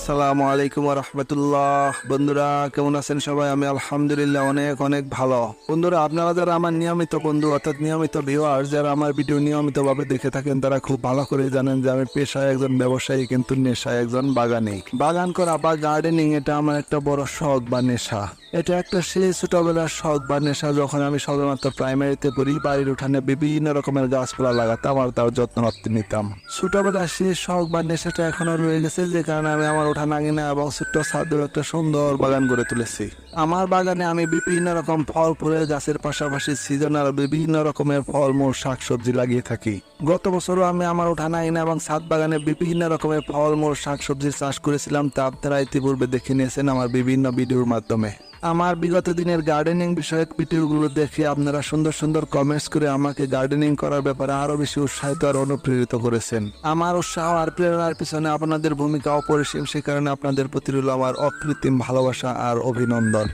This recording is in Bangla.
আসসালামু আলাইকুম ওয়া রাহমাতুল্লাহ। বন্ধুরা কেমন আছেন সবাই? আমি আলহামদুলিল্লাহ অনেক অনেক ভালো। বন্ধুরা, আপনারা যারা আমার নিয়মিত বন্ধু অর্থাৎ নিয়মিত ভিউয়ার, যারা আমার ভিডিও নিয়মিতভাবে দেখে থাকেন, তারা খুব ভালো করে জানেন যে আমি পেশায় একজন ব্যবসায়ী, কিন্তু নেশায় একজন বাগানী। বাগান করা বা গার্ডেনিং এটা আমার একটা বড় শখ বা নেশা। এটা একটা সেই ছোটবেলার শখ বা নেশা। যখন আমি সবেমাত্র প্রাইমারিতে পড়ি, বাড়ির উঠানে বিভিন্ন রকমের গাছপালা লাগাতাম আর তার যত্ন নিতাম। ছোটবেলার সেই শখ বা নেশাটা এখনো রয়ে গেছে, যে কারণে আমি আমার উঠান আঙিনা এবং ছোট্ট ছাদেও একটা সুন্দর বাগান গড়ে তুলেছি। আমার বাগানে আমি বিভিন্ন রকম ফল ফুলের গাছের পাশাপাশি সিজনাল বিভিন্ন রকমের ফলমূল শাকসবজি লাগিয়ে থাকি। গত বছরও আমি আমার উঠান আঙিনা এবং ছাদ বাগানে বিভিন্ন রকমের ফলমূল শাকসবজির চাষ করেছিলাম। তা আপনারা ইতিপূর্বে দেখে নিয়েছেন আমার বিভিন্ন ভিডিওর মাধ্যমে। আমার বিগত দিনের গার্ডেনিং বিষয়ক ভিডিওগুলো দেখে আপনারা সুন্দর সুন্দর কমেন্টস করে আমাকে গার্ডেনিং করার ব্যাপারে আরো বেশি উৎসাহিত আর অনুপ্রেরিত করেছেন। আমার উৎসাহ আর প্রেরণার পিছনে আপনাদের ভূমিকা অপরিসীম, সে কারণে আপনাদের প্রতি রইল আমার অকৃত্রিম ভালোবাসা আর অভিনন্দন।